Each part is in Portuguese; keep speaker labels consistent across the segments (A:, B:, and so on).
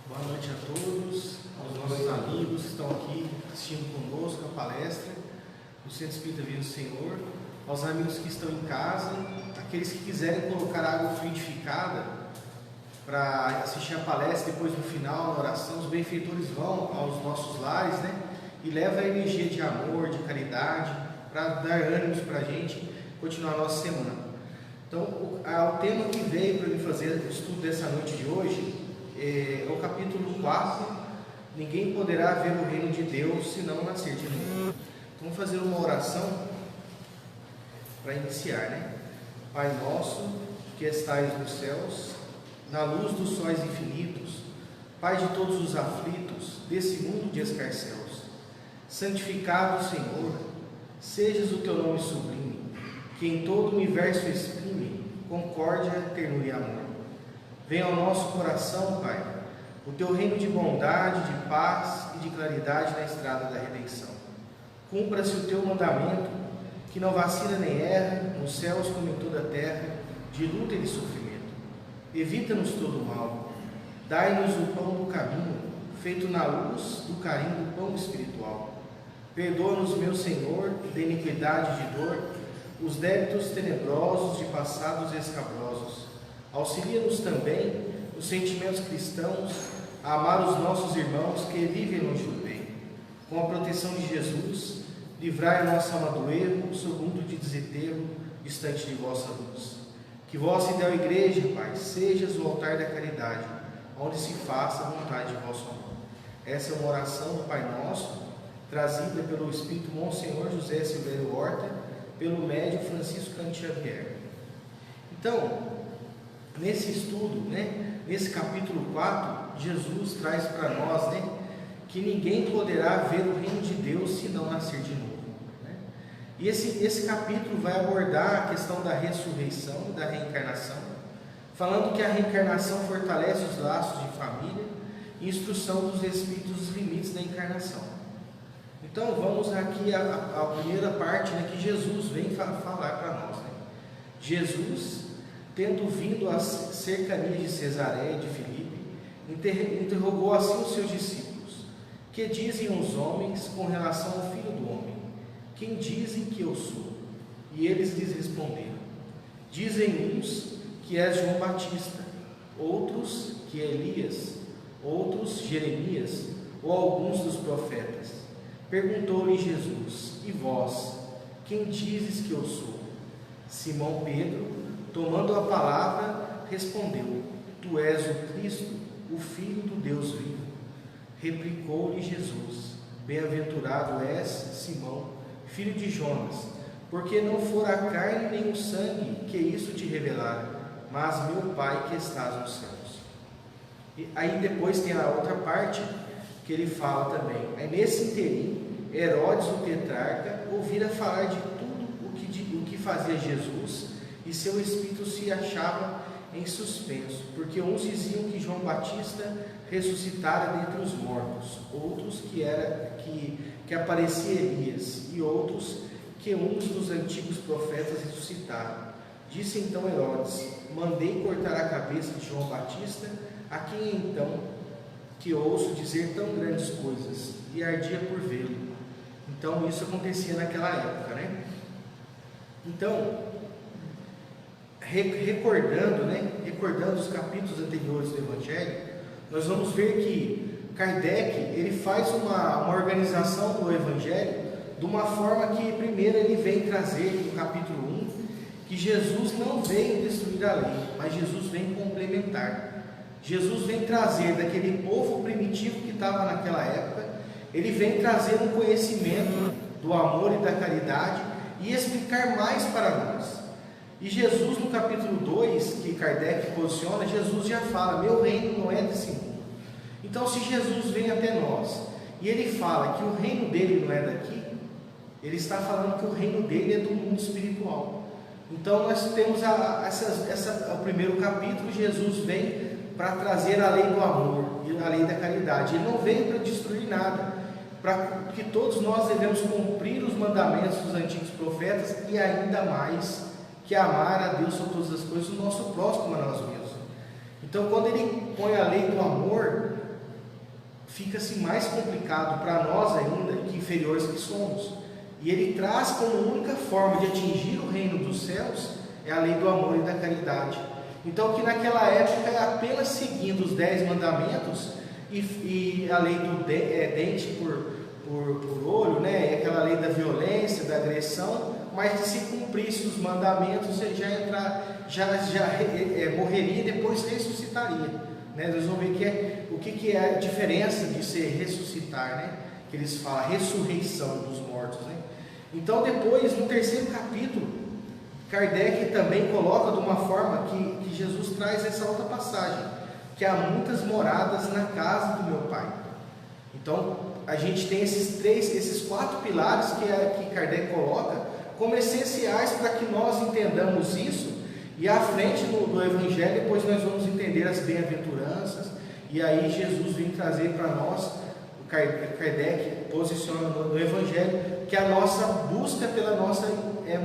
A: Boa noite a todos, aos nossos amigos que estão aqui assistindo conosco a palestra do Centro Espírita Vida do Senhor, aos amigos que estão em casa, aqueles que quiserem colocar água fluidificada para assistir a palestra depois no final, na oração, os benfeitores vão aos nossos lares, e levam a energia de amor, de caridade, para dar ânimos para a gente continuar a nossa semana. Então, o tema que veio para me fazer o estudo dessa noite de hoje é o capítulo 4, ninguém poderá ver o reino de Deus se não nascer de novo. Então, vamos fazer uma oração para iniciar, Pai nosso, que estais nos céus, na luz dos sóis infinitos, Pai de todos os aflitos, desse mundo de escarcéus, santificado Senhor, sejas o teu nome sublime, que em todo o universo exprime concórdia, ternura e amor. Venha ao nosso coração, Pai, o teu reino de bondade, de paz e de claridade na estrada da redenção. Cumpra-se o teu mandamento, que não vacila nem erra, nos céus como em toda a terra, de luta e de sofrimento. Evita-nos todo o mal, dai-nos o pão do caminho, feito na luz do carinho do pão espiritual. Perdoa-nos, meu Senhor, da iniquidade e de dor, os débitos tenebrosos de passados escabrosos. Auxilia-nos também os sentimentos cristãos a amar os nossos irmãos que vivem longe do bem. Com a proteção de Jesus, livrai a nossa alma do erro, segundo de desenterro, distante de vossa luz. Que vossa ideal igreja, Pai, sejas o altar da caridade, onde se faça a vontade de vosso amor. Essa é uma oração do Pai Nosso, trazida pelo Espírito Monsenhor José Silvério Horta, pelo médium Francisco Cândido Xavier. Então, nesse estudo, nesse capítulo 4, Jesus traz para nós, que ninguém poderá ver o reino de Deus se não nascer de novo. E esse capítulo vai abordar a questão da ressurreição e da reencarnação, falando que a reencarnação fortalece os laços de família e instrução dos espíritos dos limites da encarnação. Então vamos aqui à primeira parte, que Jesus vem falar para nós. Jesus, tendo vindo às cercanias de Cesareia e de Filipe, interrogou assim os seus discípulos: que dizem os homens com relação ao Filho do Homem? Quem dizem que eu sou? E eles lhes responderam: dizem uns que és João Batista, outros que é Elias, outros Jeremias, ou alguns dos profetas. Perguntou-lhe Jesus: e vós, quem dizes que eu sou? Simão Pedro, tomando a palavra, respondeu: tu és o Cristo, o Filho do Deus vivo. Replicou-lhe Jesus: bem-aventurado és, Simão, filho de Jonas, porque não fora a carne nem o sangue que isso te revelaram, mas meu Pai que estás nos céus. E aí depois tem a outra parte que ele fala também. Aí nesse interim, Herodes o tetrarca ouvira falar de tudo o que fazia Jesus, e seu espírito se achava em suspenso, porque uns diziam que João Batista ressuscitara dentre os mortos, outros que aparecia Elias, e outros que uns dos antigos profetas ressuscitaram. Disse então Herodes: mandei cortar a cabeça de João Batista, a quem então que ouço dizer tão grandes coisas, e ardia por vê-lo. Então isso acontecia naquela época, Então, recordando os capítulos anteriores do Evangelho, nós vamos ver que Kardec ele faz uma organização do Evangelho de uma forma que primeiro ele vem trazer no capítulo 1 que Jesus não veio destruir a lei, mas Jesus vem complementar. Jesus vem trazer daquele povo primitivo que estava naquela época, ele vem trazer um conhecimento do amor e da caridade e explicar mais para nós. E Jesus, no capítulo 2, que Kardec posiciona, Jesus já fala: meu reino não é desse mundo. Então, se Jesus vem até nós e ele fala que o reino dele não é daqui, ele está falando que o reino dele é do mundo espiritual. Então, nós temos o primeiro capítulo. Jesus vem para trazer a lei do amor e a lei da caridade. Ele não veio para destruir nada, para que todos nós devemos cumprir os mandamentos dos antigos profetas e ainda mais que amar a Deus sobre todas as coisas, o nosso próximo a nós mesmos. Então, quando ele põe a lei do amor, fica-se mais complicado para nós ainda, que inferiores que somos. E ele traz como única forma de atingir o reino dos céus é a lei do amor e da caridade. Então, que naquela época, apenas seguindo os 10 mandamentos e a lei do dente por olho, né? E aquela lei da violência, da agressão, mas se cumprisse os mandamentos, ele já morreria e depois ressuscitaria. Né? Nós vamos ver o que é a diferença de ser ressuscitar, né? Que eles falam ressurreição dos mortos. Né? Então, depois, no terceiro capítulo, Kardec também coloca de uma forma que Jesus traz essa outra passagem, que há muitas moradas na casa do meu Pai. Então, a gente tem esses 4 pilares que Kardec coloca como essenciais para que nós entendamos isso, e à frente do Evangelho, depois nós vamos entender as bem-aventuranças, e aí Jesus vem trazer para nós, o Kardec posiciona no Evangelho, que a nossa busca pela nossa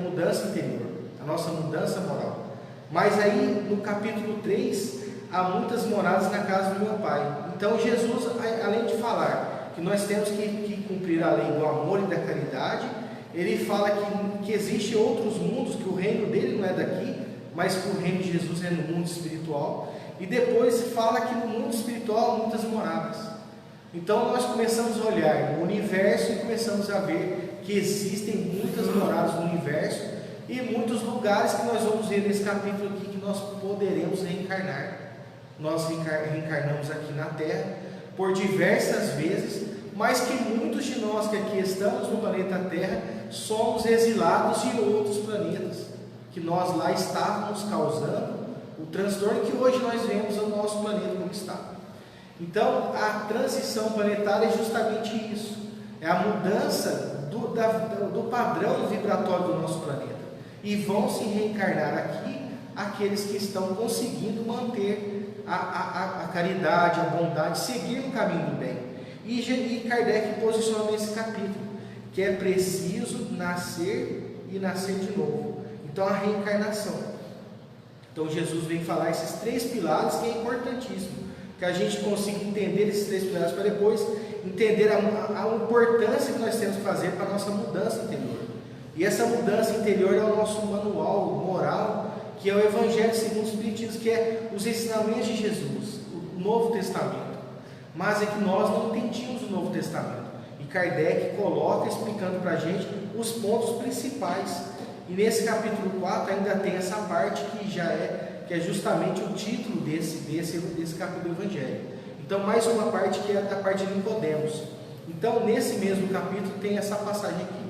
A: mudança interior, a nossa mudança moral. Mas aí no capítulo 3, há muitas moradas na casa do meu Pai. Então Jesus, além de falar que nós temos que cumprir a lei do amor e da caridade, ele fala que existem outros mundos, que o reino dele não é daqui, mas que o reino de Jesus é no mundo espiritual. E depois fala que no mundo espiritual há muitas moradas. Então nós começamos a olhar no universo e começamos a ver que existem muitas moradas no universo e muitos lugares que nós vamos ver nesse capítulo aqui que nós poderemos reencarnar. Nós reencarnamos aqui na Terra por diversas vezes, mas que muitos de nós que aqui estamos no planeta Terra somos exilados de outros planetas, que nós lá estávamos causando o transtorno que hoje nós vemos no nosso planeta como está. Então, a transição planetária é justamente isso, é a mudança do padrão vibratório do nosso planeta, e vão se reencarnar aqui aqueles que estão conseguindo manter a caridade, a bondade, seguir o caminho do bem. E Kardec posiciona nesse capítulo que é preciso nascer e nascer de novo. Então, a reencarnação. Então, Jesus vem falar esses 3 pilares, que é importantíssimo que a gente consiga entender esses 3 pilares para depois entender a importância que nós temos que fazer para a nossa mudança interior. E essa mudança interior é o nosso manual moral, que é o Evangelho segundo o Espiritismo, que é os ensinamentos de Jesus, o Novo Testamento. Mas é que nós não entendíamos o Novo Testamento. E Kardec coloca explicando para a gente os pontos principais. E nesse capítulo 4 ainda tem essa parte que é justamente o título desse capítulo do Evangelho. Então, mais uma parte que é da parte de Nicodemos. Então, nesse mesmo capítulo tem essa passagem aqui.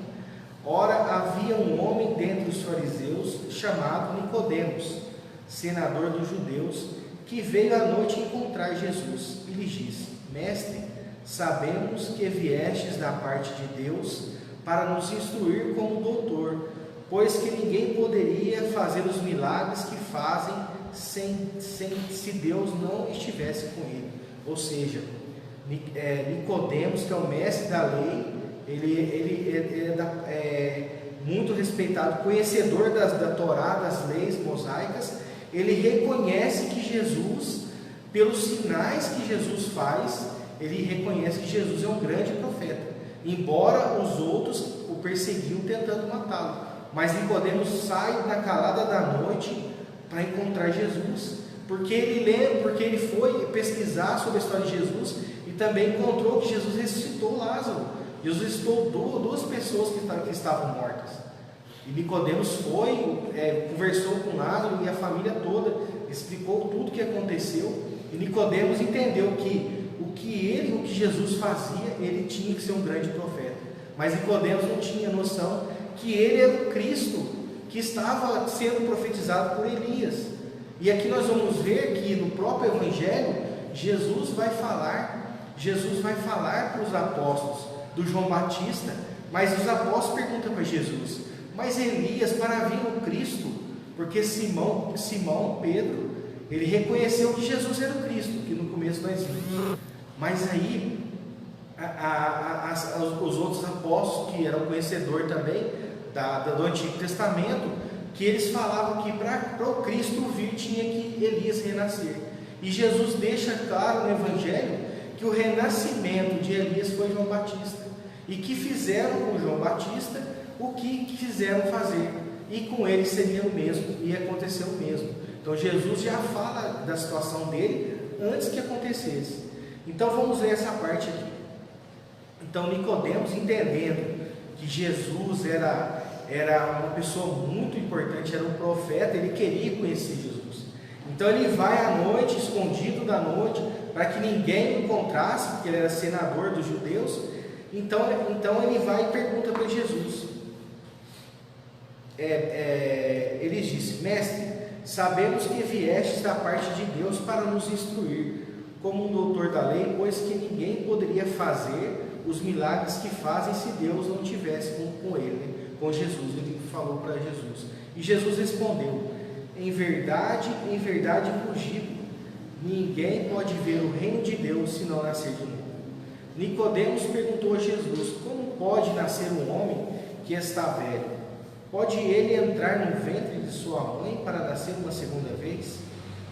A: Ora, havia um homem dentre os fariseus chamado Nicodemos, senador dos judeus, que veio à noite encontrar Jesus e lhe disse: Mestre, sabemos que viestes da parte de Deus para nos instruir como doutor, pois que ninguém poderia fazer os milagres que fazem se Deus não estivesse com ele. Ou seja, Nicodemos, que é o mestre da lei, ele é muito respeitado, conhecedor da Torá, das leis mosaicas. Ele reconhece que Jesus, pelos sinais que Jesus faz, ele reconhece que Jesus é um grande profeta, embora os outros o perseguiam tentando matá-lo. Mas Nicodemos sai na calada da noite para encontrar Jesus, porque ele foi pesquisar sobre a história de Jesus e também encontrou que Jesus ressuscitou Lázaro. Jesus ressuscitou 2 pessoas que estavam mortas. E Nicodemos conversou com Lázaro e a família toda, explicou tudo o que aconteceu. E Nicodemos entendeu que o que Jesus fazia, ele tinha que ser um grande profeta. Mas Nicodemos não tinha noção que ele era o Cristo que estava sendo profetizado por Elias. E aqui nós vamos ver que no próprio Evangelho, Jesus vai falar para os apóstolos do João Batista, mas os apóstolos perguntam para Jesus: mas Elias para vir o Cristo? Porque Simão Pedro, ele reconheceu que Jesus era o Cristo, que no começo nós vimos. Mas aí os outros apóstolos, que eram conhecedores também do Antigo Testamento, que eles falavam que para o Cristo vir tinha que Elias renascer. E Jesus deixa claro no Evangelho que o renascimento de Elias foi João Batista, e que fizeram com João Batista o que quiseram fazer, e com ele seria o mesmo, ia acontecer o mesmo. Então Jesus já fala da situação dele antes que acontecesse. Então vamos ler essa parte aqui. Então Nicodemos, entendendo que Jesus era uma pessoa muito importante, era um profeta, ele queria conhecer Jesus. Então ele vai à noite, escondido da noite, para que ninguém o encontrasse, porque ele era senador dos judeus. Então ele vai e pergunta para Jesus. Ele disse: Mestre, sabemos que viestes da parte de Deus para nos instruir, como um doutor da lei, pois que ninguém poderia fazer os milagres que fazem se Deus não tivesse com ele, né? Com Jesus. Ele falou para Jesus. E Jesus respondeu: em verdade vos digo, ninguém pode ver o reino de Deus se não nascer de novo. Nicodemos perguntou a Jesus: como pode nascer um homem que está velho? Pode ele entrar no ventre de sua mãe para nascer uma segunda vez?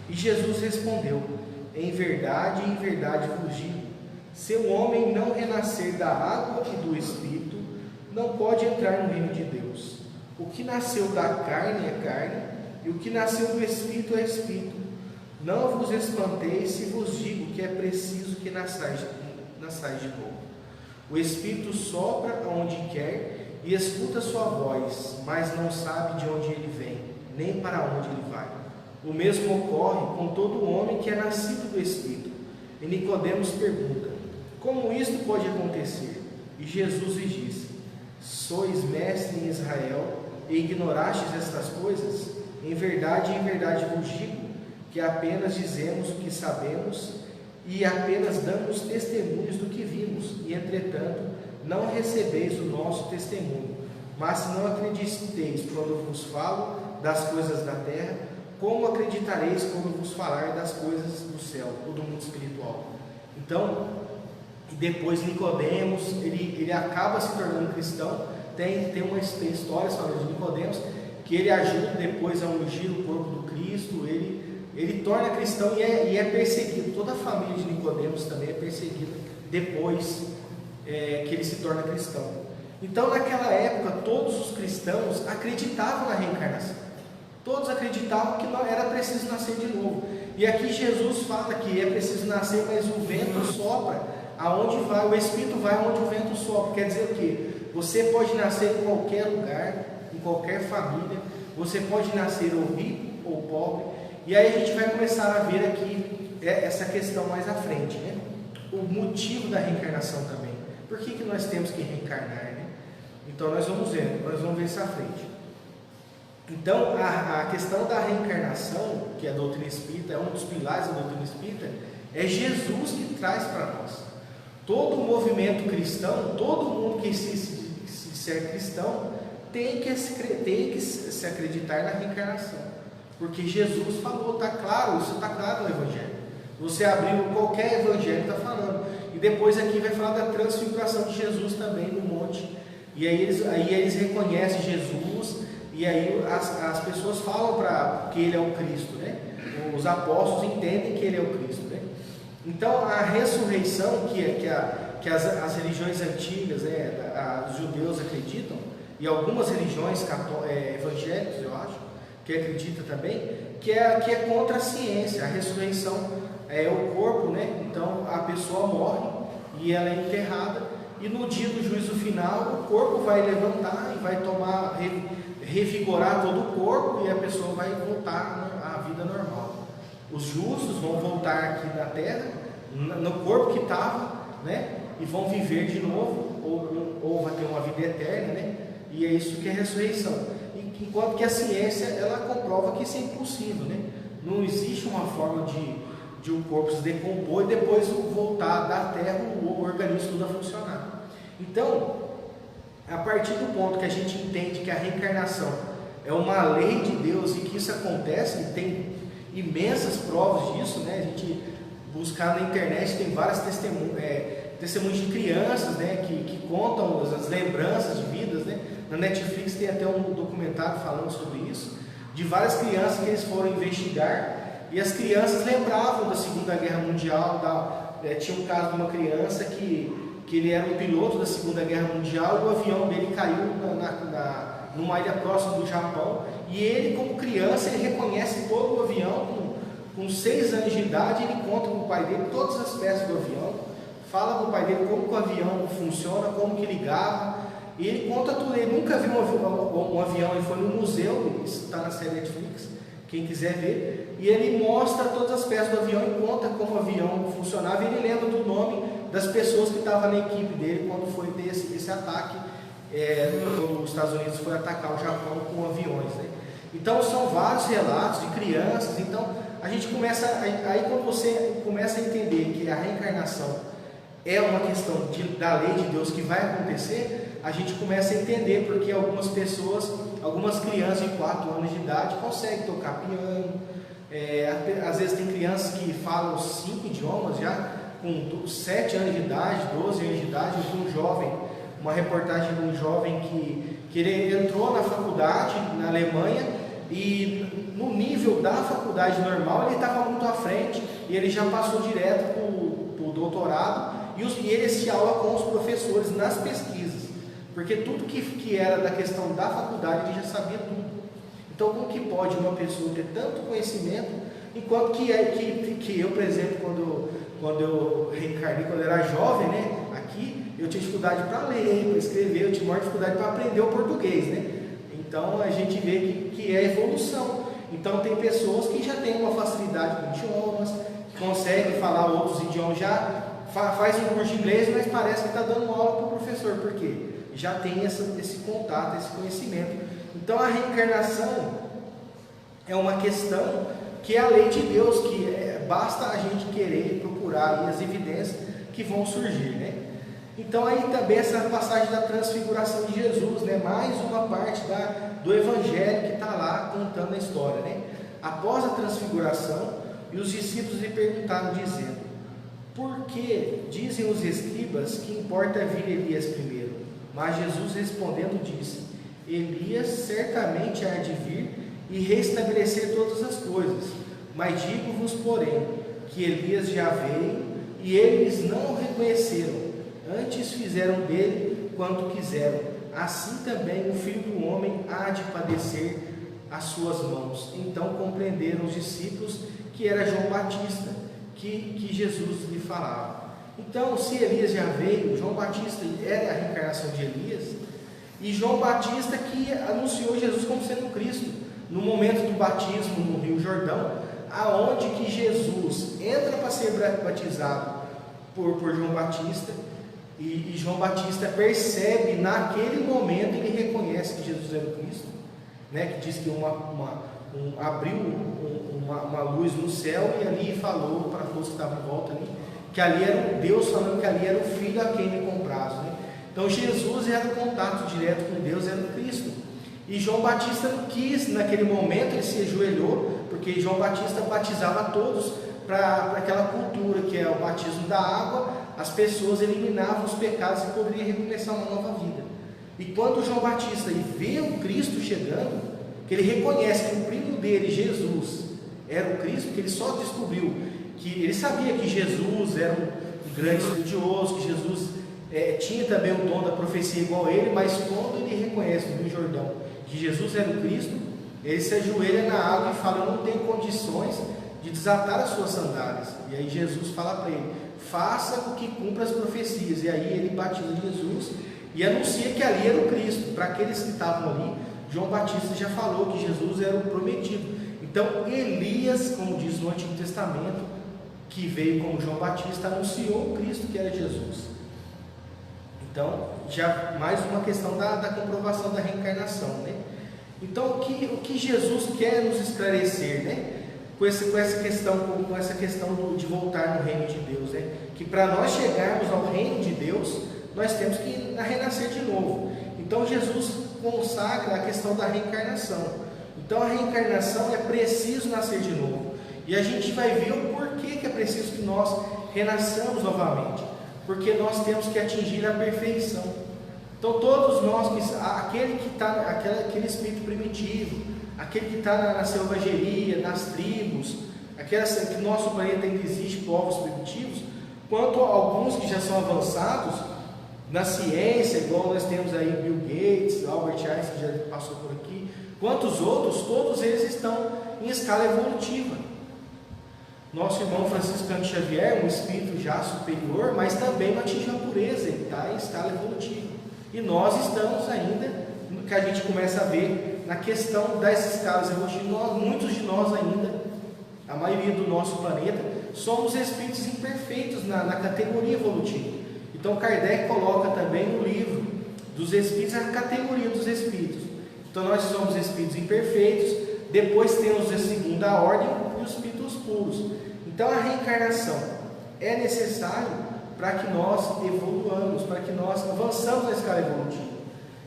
A: E Jesus respondeu: em verdade vos digo, se o homem não renascer da água e do Espírito, não pode entrar no reino de Deus. O que nasceu da carne é carne, e o que nasceu do Espírito é Espírito. Não vos espanteis se vos digo que é preciso que nasçais de novo. O Espírito sopra aonde quer e escuta sua voz, mas não sabe de onde ele vem, nem para onde ele vai. O mesmo ocorre com todo homem que é nascido do Espírito. E Nicodemos pergunta: como isto pode acontecer? E Jesus lhe disse: sois mestre em Israel e ignorastes estas coisas? Em verdade vos digo que apenas dizemos o que sabemos e apenas damos testemunhos do que vimos, e entretanto não recebeis o nosso testemunho. Mas se não acrediteis quando vos falo das coisas da terra, como acreditareis quando vos falar das coisas do céu ou do mundo espiritual? Então, depois Nicodemos, ele acaba se tornando cristão. Tem uma história de Nicodemos, que ele ajuda depois a ungir o corpo do Cristo. Ele torna cristão e é perseguido. Toda a família de Nicodemos também é perseguida depois que ele se torna cristão. Então naquela época todos os cristãos acreditavam na reencarnação. Todos acreditavam que não era preciso nascer de novo. E aqui Jesus fala que é preciso nascer, mas o vento sopra aonde vai, o Espírito vai aonde o vento sopra. Quer dizer o quê? Você pode nascer em qualquer lugar, em qualquer família. Você pode nascer ou rico ou pobre. E aí a gente vai começar a ver aqui essa questão mais à frente, né? O motivo da reencarnação também. Por que nós temos que reencarnar, né? Então nós vamos ver isso à frente. Então a questão da reencarnação, que a doutrina espírita é um dos pilares da doutrina espírita, é Jesus que traz para nós. Todo movimento cristão, todo mundo que se disser cristão, tem que se acreditar na reencarnação, porque Jesus falou, está claro, isso está claro no Evangelho. Você abriu qualquer Evangelho, está falando. E depois aqui vai falar da transfiguração de Jesus também no monte. E aí eles reconhecem Jesus, e aí as pessoas falam que ele é o Cristo, né? Os apóstolos entendem que ele é o Cristo, né? Então a ressurreição que as religiões antigas, os judeus acreditam, e algumas religiões evangélicas, eu acho, que acreditam também, que é contra a ciência. A ressurreição é o corpo, né? Então a pessoa morre e ela é enterrada, e no dia do juízo final o corpo vai levantar e vai revigorar todo o corpo, e a pessoa vai voltar à vida normal. Os justos vão voltar aqui na terra, no corpo que estava, né? E vão viver de novo, ou vai ter uma vida eterna, né? E é isso que é ressurreição. Enquanto que a ciência, ela comprova que isso é impossível, né? Não existe uma forma de um corpo se decompor e depois voltar da terra o organismo tudo a funcionar. Então, a partir do ponto que a gente entende que a reencarnação é uma lei de Deus e que isso acontece, e tem imensas provas disso, né? A gente buscar na internet, tem vários testemunhos de crianças, né? que contam as lembranças de vidas, né? Na Netflix tem até um documentário falando sobre isso, de várias crianças que eles foram investigar, E as crianças lembravam da Segunda Guerra Mundial, tinha um caso de uma criança que ele era um piloto da Segunda Guerra Mundial, e o avião dele caiu numa ilha próxima do Japão, e ele, como criança, ele reconhece todo o avião, com 6 anos de idade, ele conta com o pai dele todas as peças do avião, fala com o pai dele como que o avião funciona, como que ligava, e ele conta tudo. Ele nunca viu um avião, ele foi no museu, isso está na série Netflix, quem quiser ver, e ele mostra todas as peças do avião e conta como o avião funcionava, e ele lembra do nome das pessoas que estavam na equipe dele quando foi ter esse ataque, quando os Estados Unidos foi atacar o Japão com aviões, né? Então são vários relatos de crianças. Então a gente começa, aí quando você começa a entender que a reencarnação é uma questão da lei de Deus que vai acontecer, a gente começa a entender porque algumas pessoas, algumas crianças de 4 anos de idade conseguem tocar piano, às vezes tem crianças que falam 5 idiomas já, com 7 anos de idade, 12 anos de idade. Eu vi um jovem, uma reportagem de um jovem que ele entrou na faculdade na Alemanha, e no nível da faculdade normal ele estava muito à frente, e ele já passou direto para o doutorado, e ele assistia aula com os professores nas pesquisas, porque tudo que era da questão da faculdade ele já sabia tudo. Então como que pode uma pessoa ter tanto conhecimento, enquanto que eu, por exemplo, quando eu reencarnei, quando eu era jovem, né, aqui, eu tinha dificuldade para ler, para escrever, eu tinha maior dificuldade para aprender o português, né? Então a gente vê que é evolução. Então tem pessoas que já têm uma facilidade com idiomas, conseguem falar outros idiomas, já faz um curso de inglês, mas parece que está dando aula para o professor, porque já tem esse contato, esse conhecimento. Então a reencarnação é uma questão que é a lei de Deus, que basta a gente querer procurar aí as evidências que vão surgir, né? Então aí também essa passagem da transfiguração de Jesus, né? Mais uma parte do Evangelho que está lá contando a história, né? Após a transfiguração, e os discípulos lhe perguntaram, dizendo: por que dizem os escribas que importa vir Elias primeiro? Mas Jesus respondendo disse: Elias certamente há de vir e restabelecer todas as coisas. Mas digo-vos, porém, que Elias já veio e eles não o reconheceram, antes fizeram dele quanto quiseram. Assim também o Filho do Homem há de padecer às suas mãos. Então compreenderam os discípulos que era João Batista, que Jesus lhe falava. Então, se Elias já veio, João Batista era a reencarnação de Elias, e João Batista que anunciou Jesus como sendo Cristo, no momento do batismo no Rio Jordão, aonde que Jesus entra para ser batizado por João Batista, e João Batista percebe, naquele momento ele reconhece que Jesus era o Cristo, né? Que diz que abriu uma luz no céu, e ali falou para todos que estavam em volta ali, que ali era Deus falando que ali era o Filho a quem me comprazo, né? Então Jesus era o contato direto com Deus, era o Cristo. E João Batista não quis, naquele momento ele se ajoelhou, porque João Batista batizava todos para aquela cultura que é o batismo da água. As pessoas eliminavam os pecados e poderiam recomeçar uma nova vida. E quando João Batista vê o Cristo chegando, que ele reconhece que o primo dele, Jesus, era o Cristo, que ele só descobriu, que ele sabia que Jesus era um grande estudioso, que Jesus tinha também o dom da profecia igual a ele, mas quando ele reconhece no Rio Jordão que Jesus era o Cristo, ele se ajoelha na água e fala: eu não tenho condições de desatar as suas sandálias. E aí Jesus fala para ele: faça o que cumpra as profecias. E aí ele batiza Jesus e anuncia que ali era o Cristo. Para aqueles que estavam ali, João Batista já falou que Jesus era o prometido. Então Elias, como diz no Antigo Testamento, que veio como João Batista, anunciou o Cristo que era Jesus. Então, já mais uma questão da comprovação da reencarnação, né? Então, o que Jesus quer nos esclarecer, né? Com essa questão de voltar no reino de Deus, né? Que para nós chegarmos ao reino de Deus, nós temos que renascer de novo. Então, Jesus consagra a questão da reencarnação. Então, a reencarnação é preciso nascer de novo. E a gente vai ver o porquê que é preciso que nós renasçamos novamente. Porque nós temos que atingir a perfeição. Então todos nós, aquele que está, aquele espírito primitivo, aquele que está na selvageria, nas tribos, que nosso planeta ainda existe povos primitivos, quanto alguns que já são avançados na ciência, igual nós temos aí Bill Gates, Albert Einstein, que já passou por aqui, quantos outros, todos eles estão em escala evolutiva. Nosso irmão Franciscano Xavier, um espírito já superior, mas também não atingiu a pureza, ele está em escala evolutiva. E nós estamos ainda, no que a gente começa a ver na questão das escalas evolutivas, muitos de nós ainda, a maioria do nosso planeta, somos espíritos imperfeitos na categoria evolutiva. Então Kardec coloca também no livro dos espíritos a categoria dos espíritos. Então nós somos espíritos imperfeitos, depois temos a segunda ordem e os espíritos puros. Então a reencarnação é necessário para que nós evoluamos, para que nós avançamos na escala evolutiva.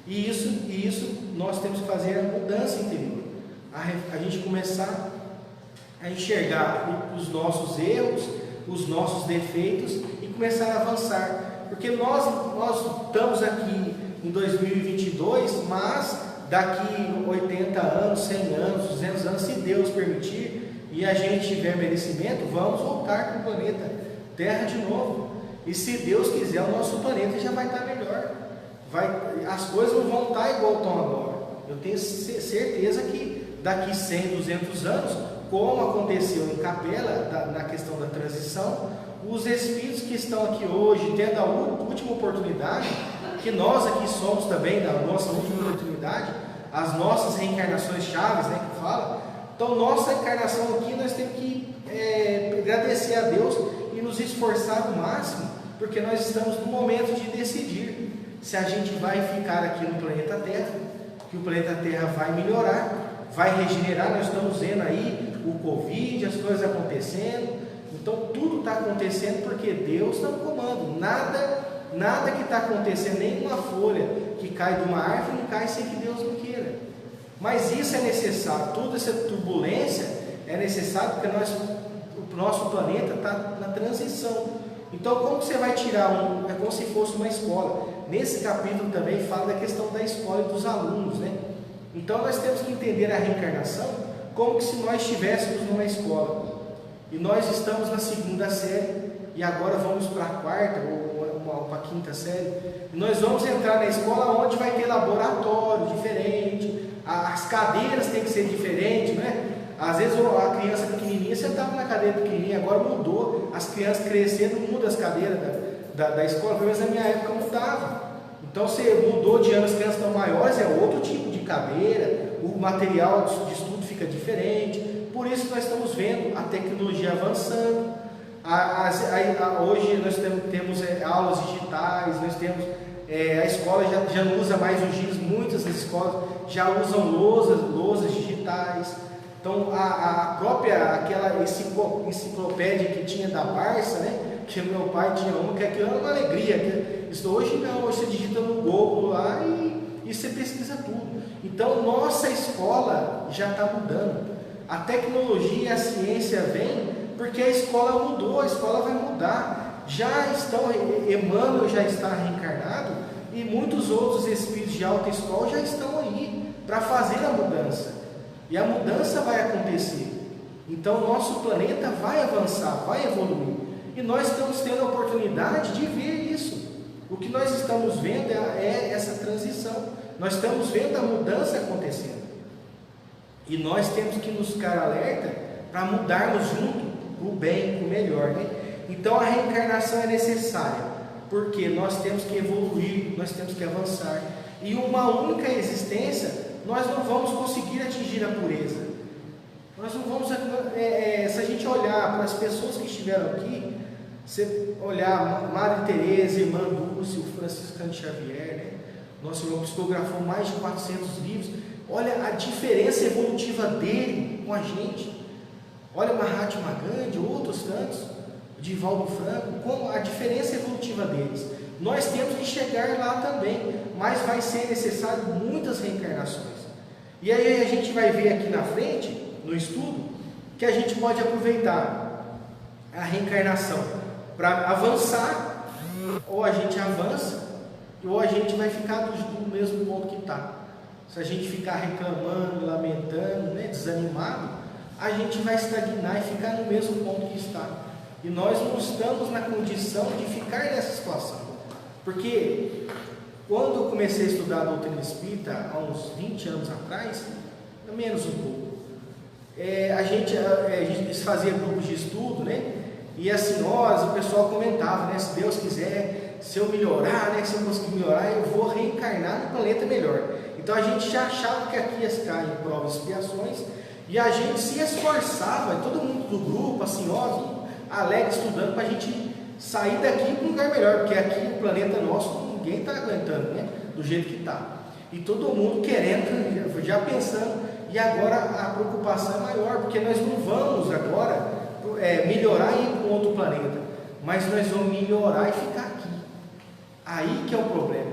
A: E isso nós temos que fazer a mudança interior. A gente começar a enxergar os nossos erros, os nossos defeitos e começar a avançar. Porque nós estamos aqui em 2022, mas daqui 80 anos, 100 anos, 200 anos, se Deus permitir, e a gente tiver merecimento, vamos voltar para o planeta Terra de novo. E se Deus quiser, o nosso planeta já vai estar melhor. As coisas não vão estar igual estão agora. Eu tenho certeza que daqui 100, 200 anos, como aconteceu em Capela, na questão da transição, os espíritos que estão aqui hoje, tendo a última oportunidade, que nós aqui somos também, da nossa última oportunidade, as nossas reencarnações chaves, né, que fala. Então, nossa encarnação aqui, nós temos que agradecer a Deus e nos esforçar ao máximo, porque nós estamos no momento de decidir se a gente vai ficar aqui no planeta Terra, que o planeta Terra vai melhorar, vai regenerar. Nós estamos vendo aí o Covid, as coisas acontecendo. Então, tudo está acontecendo porque Deus está no comando. Nada que está acontecendo, nenhuma folha que cai de uma árvore não cai sem que Deus não queira. Mas isso é necessário, toda essa turbulência é necessário porque o nosso planeta está na transição. Então, como você vai tirar é como se fosse uma escola. Nesse capítulo também fala da questão da escola e dos alunos, né? Então, nós temos que entender a reencarnação como se nós estivéssemos numa escola. E nós estamos na segunda série e agora vamos para a quarta ou para a quinta série. E nós vamos entrar na escola onde vai ter laboratório diferente, as cadeiras têm que ser diferentes, né? Às vezes a criança pequenininha, você estava na cadeira pequenininha, agora mudou, as crianças crescendo, muda as cadeiras da escola, pelo menos na minha época mudava. Então você mudou de ano, as crianças estão maiores, é outro tipo de cadeira, o material de estudo fica diferente. Por isso nós estamos vendo a tecnologia avançando. Hoje nós temos aulas digitais, nós temos a escola já não usa mais o giz, muitas das escolas já usam lousas digitais. Então aquela enciclopédia que tinha da Barça, né, que meu pai tinha uma, que aquilo era uma alegria. Hoje não, hoje você digita no Google lá e você pesquisa tudo. Então nossa escola já está mudando. A tecnologia, a ciência vem porque a escola mudou, a escola vai mudar. Emmanuel já está reencarnado e muitos outros espíritos de alta escola já estão aí para fazer a mudança. E a mudança vai acontecer. Então nosso planeta vai avançar, vai evoluir. E nós estamos tendo a oportunidade de ver isso. O que nós estamos vendo é essa transição. Nós estamos vendo a mudança acontecendo. E nós temos que nos ficar alerta para mudarmos junto para o bem, para o melhor, né? Então a reencarnação é necessária, porque nós temos que evoluir, nós temos que avançar. E uma única existência, nós não vamos conseguir atingir a pureza. Nós não vamos, se a gente olhar para as pessoas que estiveram aqui, você olhar Madre Teresa, Irmã Dulce, o Franciscano Xavier, né? Nosso irmão psicografou mais de 400 livros. Olha a diferença evolutiva dele com a gente. Olha Mahatma Gandhi, outros tantos, Divaldo Franco, como a diferença evolutiva deles. Nós temos que chegar lá também, mas vai ser necessário muitas reencarnações. E aí a gente vai ver aqui na frente, no estudo, que a gente pode aproveitar a reencarnação para avançar, ou a gente avança, ou a gente vai ficar do mesmo ponto que está. Se a gente ficar reclamando, lamentando, né, desanimado, a gente vai estagnar e ficar no mesmo ponto que está. E nós não estamos na condição de ficar nessa situação. Porque quando eu comecei a estudar a doutrina espírita, há uns 20 anos atrás, menos um pouco, a gente fazia grupos de estudo, né? E as senhoras, o pessoal comentava, né? Se Deus quiser, se eu melhorar, né? Se eu conseguir melhorar, eu vou reencarnar no planeta melhor. Então a gente já achava que aqui ia ficar em provas e expiações, e a gente se esforçava, todo mundo do grupo, as senhoras, alegre, estudando, para a gente sair daqui para um lugar melhor, porque aqui o planeta nosso ninguém está aguentando, né? Do jeito que está. E todo mundo querendo, já pensando, e agora a preocupação é maior, porque nós não vamos agora melhorar e ir para um outro planeta, mas nós vamos melhorar e ficar aqui. Aí que é o problema.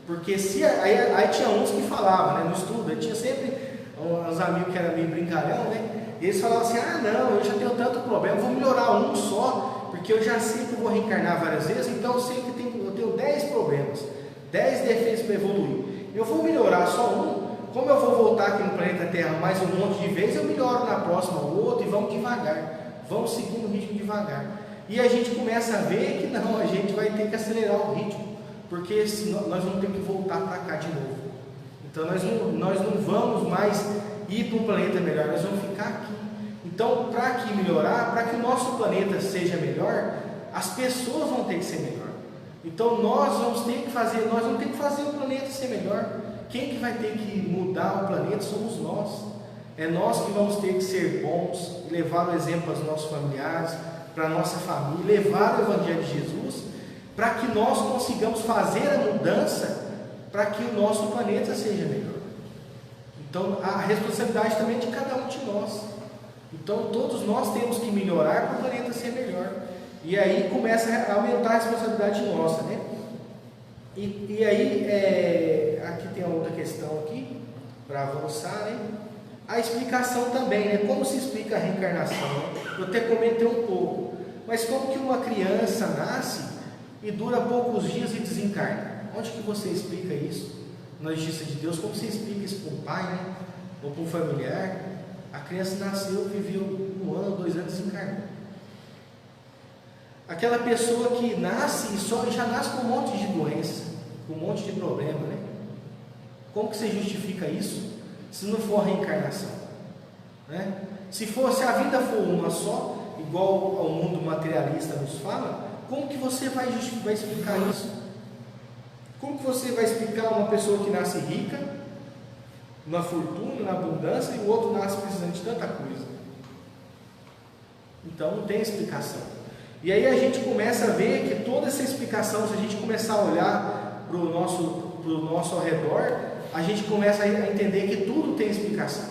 A: Porque aí tinha uns que falavam, né, no estudo, tinha sempre uns amigos que eram meio brincalhão, né? E eles falavam assim: ah, não, eu já tenho tanto problema, vou melhorar um só, porque eu já sei que eu vou reencarnar várias vezes, então eu sei que eu tenho 10 problemas, 10 defeitos para evoluir. Eu vou melhorar só um, como eu vou voltar aqui no planeta Terra mais um monte de vezes, eu melhoro na próxima o outro e vamos devagar, vamos seguindo o ritmo devagar. E a gente começa a ver que não, a gente vai ter que acelerar o ritmo, porque senão nós vamos ter que voltar para cá de novo. Então nós não vamos mais ir para um planeta melhor, nós vamos ficar aqui. Então, para aqui melhorar, para que o nosso planeta seja melhor, as pessoas vão ter que ser melhor. Então nós vamos ter que fazer o planeta ser melhor. Quem que vai ter que mudar o planeta somos nós. É nós que vamos ter que ser bons, levar o exemplo para os nossos familiares, para a nossa família, levar o Evangelho de Jesus, para que nós consigamos fazer a mudança, para que o nosso planeta seja melhor. Então a responsabilidade também é de cada um de nós. Então todos nós temos que melhorar para o planeta ser melhor. E aí começa a aumentar a responsabilidade nossa, né? E aí, aqui tem outra questão aqui, para avançar, né? A explicação também, né? Como se explica a reencarnação? Eu até comentei um pouco, mas como que uma criança nasce e dura poucos dias e desencarna? Onde que você explica isso? Na justiça de Deus, como você explica isso para um pai, né? Ou para um familiar? A criança nasceu, viveu 1 ano, 2 anos, desencarnou. Aquela pessoa que nasce e já nasce com um monte de doença, com um monte de problema, né? Como que você justifica isso se não for a reencarnação? Né? Se a vida for uma só, igual ao mundo materialista nos fala, como que você vai explicar isso? Como que você vai explicar uma pessoa que nasce rica, na fortuna, na abundância, e o outro nasce precisando de tanta coisa? Então não tem explicação. E aí a gente começa a ver que toda essa explicação, se a gente começar a olhar para o nosso ao redor, a gente começa a entender que tudo tem explicação,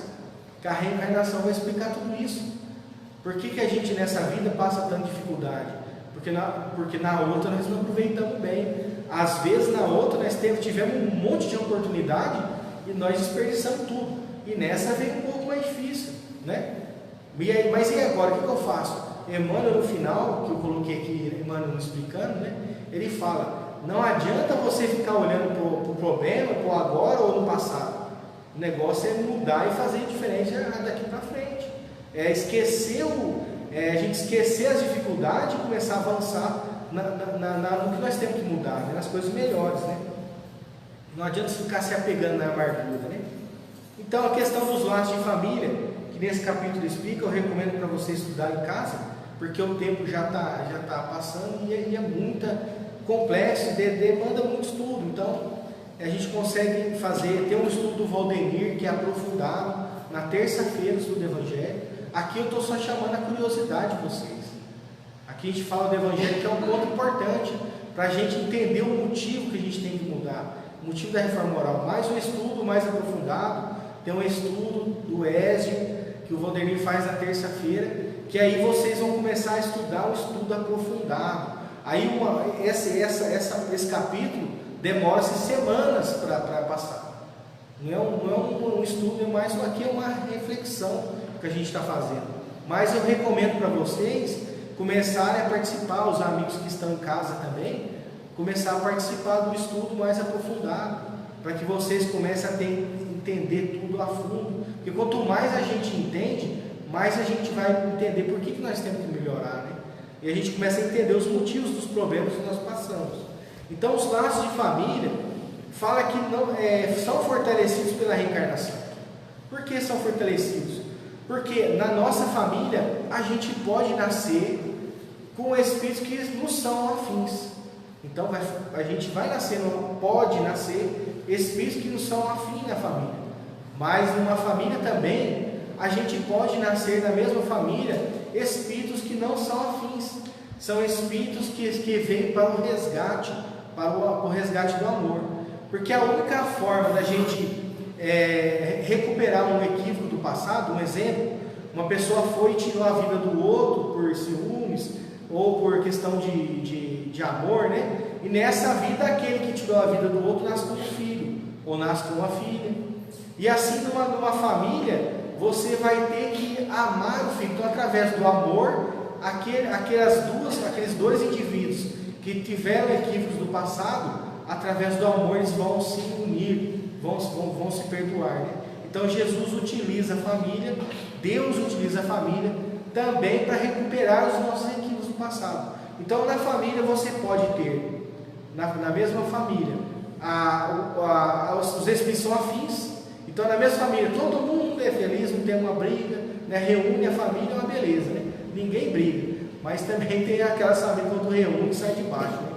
A: que a reencarnação vai explicar tudo isso. Por que a gente nessa vida passa tanta dificuldade? Porque na outra nós não aproveitamos bem. Às vezes na outra nós tivemos um monte de oportunidade e nós desperdiçamos tudo. E nessa vem um pouco mais difícil, né? Mas e agora, o que eu faço? Emmanuel, no final, que eu coloquei aqui, Emmanuel explicando, né? Ele fala: não adianta você ficar olhando para o problema, para o agora ou no passado. O negócio é mudar e fazer diferente daqui para frente. A gente esquecer as dificuldades e começar a avançar no que nós temos que mudar, né? Nas coisas melhores, né? Não adianta ficar se apegando na amargura, né? Então, a questão dos laços de família, que nesse capítulo explica, eu recomendo para você estudar em casa, porque o tempo já tá passando e é muito complexo, demanda muito estudo. Então a gente consegue ter um estudo do Valdemir, que é aprofundado, na terça-feira, o estudo do Evangelho. Aqui eu estou só chamando a curiosidade de vocês. Aqui a gente fala do Evangelho, que é um ponto importante para a gente entender o motivo que a gente tem que mudar, o motivo da reforma moral. Mais um estudo mais aprofundado, tem um estudo do Ézio, que o Valdemir faz na terça-feira, que aí vocês vão começar a estudar um estudo aprofundado. Aí esse capítulo demora-se semanas para passar. Não é um estudo, mas aqui é uma reflexão que a gente está fazendo. Mas eu recomendo para vocês começarem a participar, os amigos que estão em casa também, começar a participar do estudo mais aprofundado, para que vocês comecem a entender tudo a fundo. Porque quanto mais a gente entende, mais a gente vai entender por que nós temos que melhorar, né? E a gente começa a entender os motivos dos problemas que nós passamos. Então, os laços de família fala que não, são fortalecidos pela reencarnação. Por que são fortalecidos? Porque na nossa família a gente pode nascer com espíritos que nos são afins. Então a gente vai nascer, pode nascer espíritos que nos são afins na família. Mas numa família também a gente pode nascer na mesma família espíritos que não são afins. São espíritos que vêm para o resgate, para o resgate do amor. Porque a única forma da gente recuperar um equívoco do passado, um exemplo, uma pessoa foi e tirou a vida do outro por ciúmes ou por questão de amor, né? E nessa vida, aquele que tirou a vida do outro nasce com um filho ou nasce com uma filha. E assim, numa família, você vai ter que amar o filho. Então, através do amor, aqueles dois indivíduos que tiveram equívocos do passado, através do amor eles vão se unir, vão se perdoar, né? Então Jesus utiliza a família, Deus utiliza a família também para recuperar os nossos equívocos do passado. Então na família você pode ter, na mesma família, os espíritos são afins. Então na mesma família todo mundo é feliz, não tem uma briga, né? Reúne a família, é uma beleza, né? Ninguém briga, mas também tem aquelas famílias quando reúne sai de baixo, né?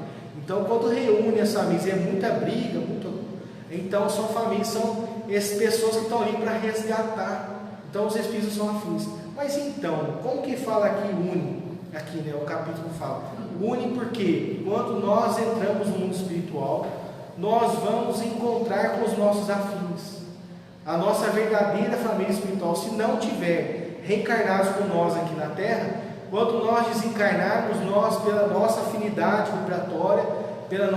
A: Então quando reúne as famílias é muita briga, então são famílias, são pessoas que estão ali para resgatar. Então os espíritos são afins. Mas então, como que fala aqui une? Aqui, né, o capítulo fala une porque quando nós entramos no mundo espiritual, nós vamos encontrar com os nossos afins. A nossa verdadeira família espiritual, se não tiver reencarnados com nós aqui na Terra, quando nós desencarnarmos, nós, pela nossa afinidade vibratória, pelo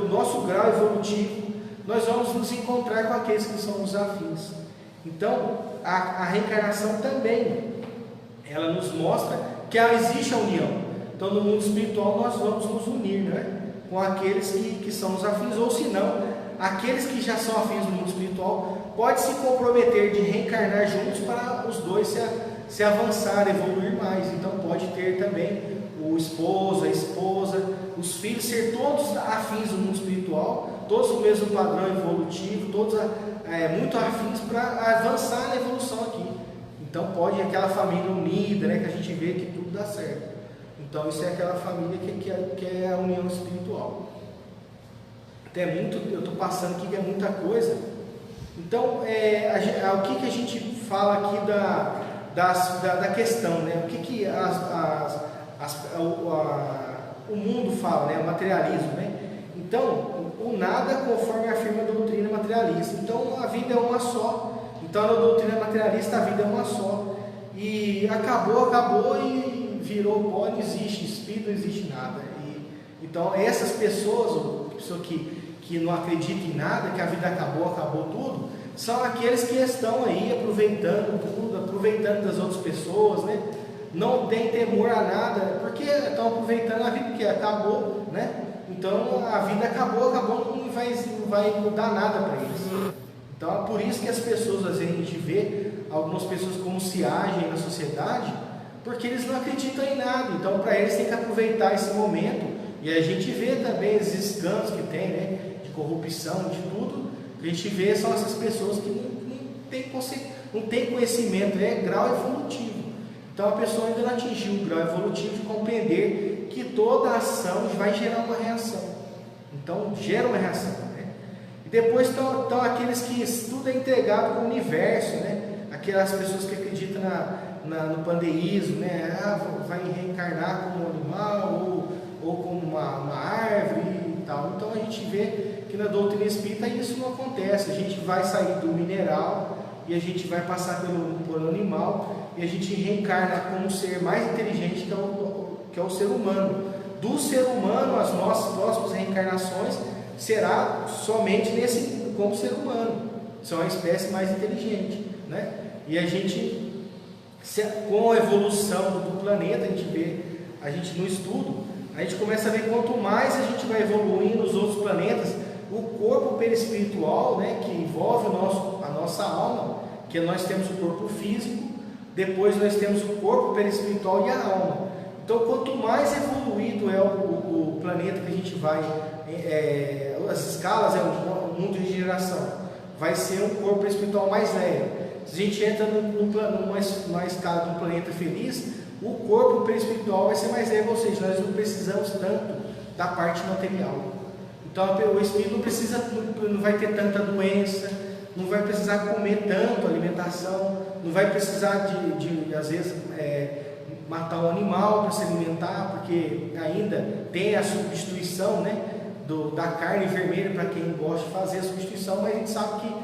A: nosso grau evolutivo, nós vamos nos encontrar com aqueles que são os afins. Então, a reencarnação também, ela nos mostra que existe a união. Então, no mundo espiritual, nós vamos nos unir, né, com aqueles que são os afins, ou se não, aqueles que já são afins no mundo espiritual, pode se comprometer de reencarnar juntos para os dois se avançar, evoluir mais. Então, pode ter também o esposo, a esposa, os filhos ser todos afins no mundo espiritual, todos o mesmo padrão evolutivo, todos muito afins para avançar na evolução aqui. Então pode aquela família unida, né, que a gente vê que tudo dá certo. Então isso é aquela família que é a união espiritual. Até eu estou passando aqui que é muita coisa. Então o que a gente fala aqui da questão, né? O que o mundo fala, né? O materialismo, né? Então, o nada conforme afirma a doutrina materialista. Então, a vida é uma só. Então, na doutrina materialista, a vida é uma só. E acabou e virou pó, não existe espírito, não existe nada. Então, essas pessoas, pessoas que não acreditam em nada, que a vida acabou tudo, são aqueles que estão aí aproveitando tudo, aproveitando das outras pessoas, né? Não tem temor a nada, porque estão aproveitando a vida, porque acabou, né? Então a vida acabou, não vai mudar nada para eles. Então é por isso que as pessoas, às vezes a gente vê algumas pessoas como se agem na sociedade, porque eles não acreditam em nada. Então para eles tem que aproveitar esse momento. E a gente vê também esses escândalos que tem, né? De corrupção, de tudo. A gente vê são essas pessoas que não tem conhecimento, é grau evolutivo. Então a pessoa ainda não atingiu o grau evolutivo de compreender que toda ação vai gerar uma reação. Então gera uma reação, né? E depois estão aqueles que tudo é entregado para o universo, né? Aquelas pessoas que acreditam no pandeísmo, né? Vai reencarnar como um animal ou como uma árvore e tal. Então a gente vê que na doutrina espírita isso não acontece. A gente vai sair do mineral e a gente vai passar pelo animal e a gente reencarna como um ser mais inteligente que é o ser humano. Do ser humano, as nossas próximas reencarnações será somente como ser humano. São a espécie mais inteligente, né? E a gente, com a evolução do planeta, a gente no estudo, a gente começa a ver quanto mais a gente vai evoluindo nos outros planetas, o corpo perispiritual, né, que envolve a nossa alma, que nós temos o corpo físico, depois nós temos o corpo, o perispiritual e a alma. Então, quanto mais evoluído é o planeta que a gente vai, as escalas, o mundo de regeneração, vai ser um corpo espiritual mais leve. Se a gente entra numa escala de um planeta feliz, o corpo perispiritual vai ser mais leve, ou seja, nós não precisamos tanto da parte material. Então, o espírito não vai ter tanta doença, não vai precisar comer tanto alimentação, não vai precisar de às vezes, matar um animal para se alimentar, porque ainda tem a substituição, né, da carne vermelha para quem gosta de fazer a substituição, mas a gente sabe que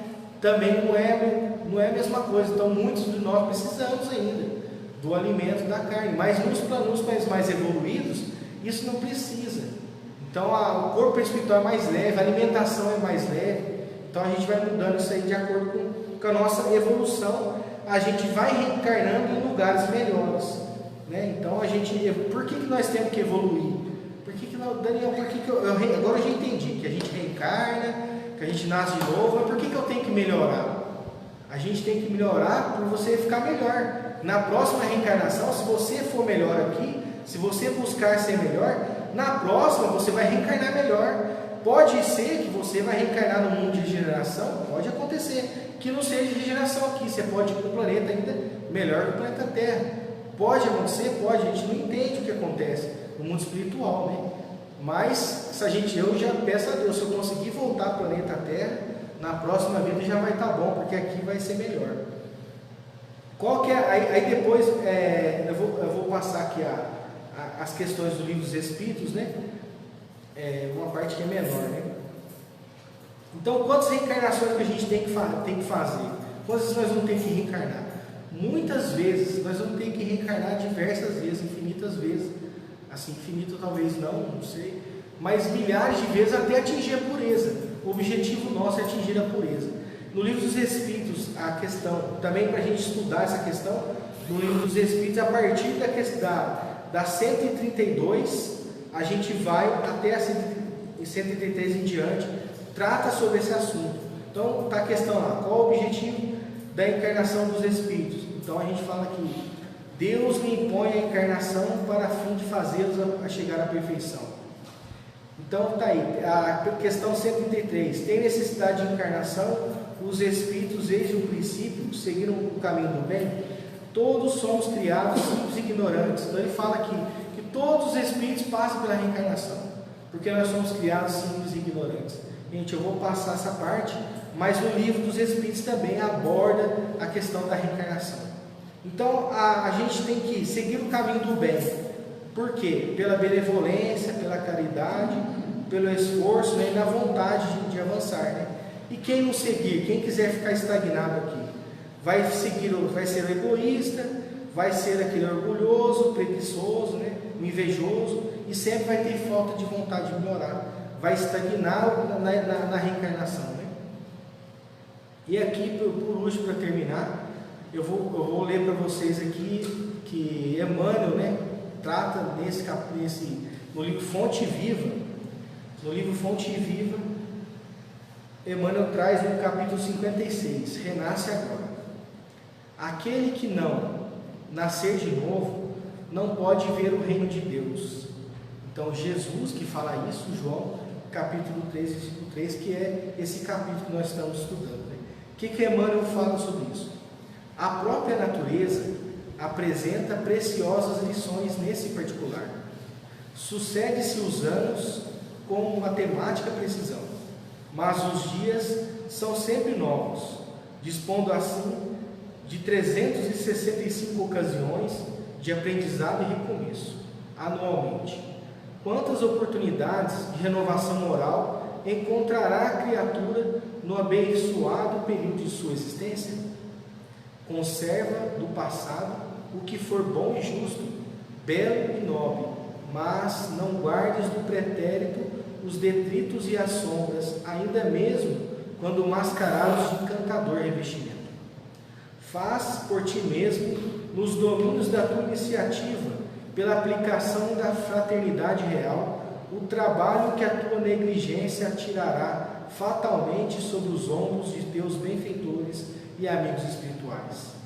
A: também não é a mesma coisa. Então, muitos de nós precisamos ainda do alimento da carne, mas nos planos mais evoluídos, isso não precisa. Então, o corpo espiritual é mais leve, a alimentação é mais leve. Então, a gente vai mudando isso aí de acordo com a nossa evolução. A gente vai reencarnando em lugares melhores, né? Então, por que nós temos que evoluir? Daniel, agora eu já entendi que a gente reencarna, que a gente nasce de novo, mas por que eu tenho que melhorar? A gente tem que melhorar para você ficar melhor. Na próxima reencarnação, se você for melhor aqui, se você buscar ser melhor, na próxima você vai reencarnar melhor. Pode ser que você vai reencarnar no mundo de regeneração, pode acontecer, que não seja regeneração aqui, você pode ir para um planeta ainda melhor que o planeta Terra. Pode acontecer? Pode, a gente não entende o que acontece no mundo espiritual, né? Mas eu já peço a Deus, se eu conseguir voltar para o planeta Terra, na próxima vida já vai estar bom, porque aqui vai ser melhor. Aí depois eu vou passar aqui as questões do livro dos Espíritos, né? Uma parte que é menor, né? Então, quantas reencarnações que a gente tem que fazer? Quantas nós vamos ter que reencarnar? Muitas vezes, nós vamos ter que reencarnar diversas vezes, infinitas vezes. Assim, infinito talvez não sei, mas milhares de vezes até atingir a pureza. O objetivo nosso é atingir a pureza. No livro dos Espíritos, a questão, também para a gente estudar essa questão, no livro dos Espíritos, a partir da 132, a gente vai até a 133 em diante, trata sobre esse assunto. Então, está a questão lá, qual o objetivo da encarnação dos Espíritos? Então, a gente fala que Deus lhe impõe a encarnação para fim de fazê-los a chegar à perfeição. Então, está aí, a questão 133, tem necessidade de encarnação? Os Espíritos, desde o princípio, seguiram o caminho do bem? Todos somos criados simples e ignorantes. Então, ele fala aqui que todos os Espíritos passam pela reencarnação, porque nós somos criados simples e ignorantes. Gente, eu vou passar essa parte, mas o livro dos Espíritos também aborda a questão da reencarnação. Então, a gente tem que seguir o caminho do bem. Por quê? Pela benevolência, pela caridade, pelo esforço, né, e na vontade de avançar, né? E quem não seguir, quem quiser ficar estagnado aqui, vai ser egoísta, vai ser aquele orgulhoso, preguiçoso, né, invejoso, e sempre vai ter falta de vontade de melhorar, vai estagnar na reencarnação, né? E aqui, por último, para terminar, eu vou ler para vocês aqui que Emmanuel, né, trata no livro Fonte Viva. No livro Fonte Viva, Emmanuel traz no capítulo 56, renasce agora. Aquele que não nascer de novo, não pode ver o reino de Deus. Então, Jesus que fala isso, João, capítulo 3, versículo 3, que é esse capítulo que nós estamos estudando, né? O que Emmanuel fala sobre isso? A própria natureza apresenta preciosas lições nesse particular. Sucede-se os anos com matemática precisão, mas os dias são sempre novos, dispondo assim de 365 ocasiões de aprendizado e recomeço, anualmente. Quantas oportunidades de renovação moral encontrará a criatura no abençoado período de sua existência? Conserva do passado o que for bom e justo, belo e nobre, mas não guardes do pretérito os detritos e as sombras, ainda mesmo quando mascarados de encantador revestimento. Faz por ti mesmo, nos domínios da tua iniciativa, pela aplicação da fraternidade real, o trabalho que a tua negligência atirará fatalmente sobre os ombros de teus benfeitores e amigos espirituais.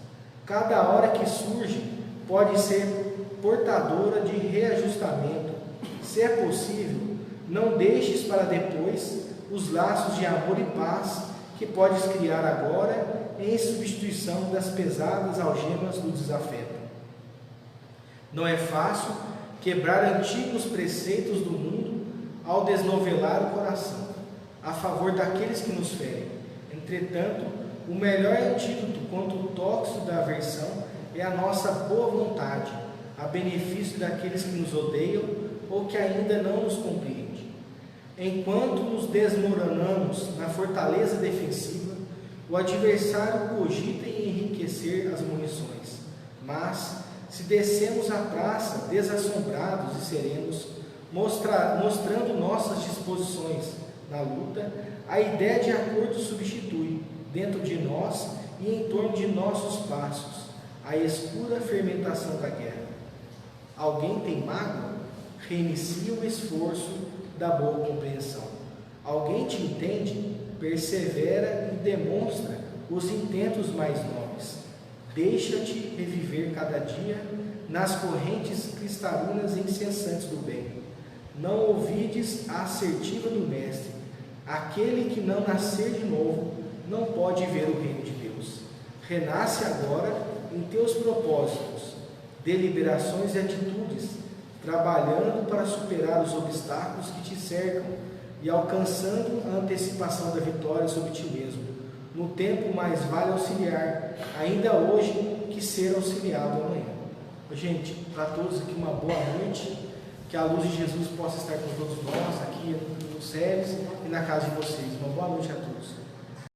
A: Cada hora que surge pode ser portadora de reajustamento. Se é possível, não deixes para depois os laços de amor e paz que podes criar agora em substituição das pesadas algemas do desafeto. Não é fácil quebrar antigos preceitos do mundo ao desnovelar o coração, a favor daqueles que nos ferem. Entretanto, o melhor antídoto contra o tóxico da aversão é a nossa boa vontade, a benefício daqueles que nos odeiam ou que ainda não nos compreendem. Enquanto nos desmoronamos na fortaleza defensiva, o adversário cogita em enriquecer as munições. Mas, se descemos a praça desassombrados e serenos, mostrando nossas disposições na luta, a ideia de acordo substitui, dentro de nós e em torno de nossos passos, a escura fermentação da guerra. Alguém tem mágoa? Reinicia o esforço da boa compreensão. Alguém te entende? Persevera e demonstra os intentos mais nobres. Deixa-te reviver cada dia nas correntes cristalinas e incessantes do bem. Não ouvides a assertiva do Mestre: aquele que não nascer de novo não pode ver o reino de Deus. Renasce agora em teus propósitos, deliberações e atitudes, trabalhando para superar os obstáculos que te cercam e alcançando a antecipação da vitória sobre ti mesmo. No tempo mais vale auxiliar, ainda hoje, que ser auxiliado amanhã. Gente, para todos aqui uma boa noite, que a luz de Jesus possa estar com todos nós aqui no SERES e na casa de vocês. Uma boa noite a todos.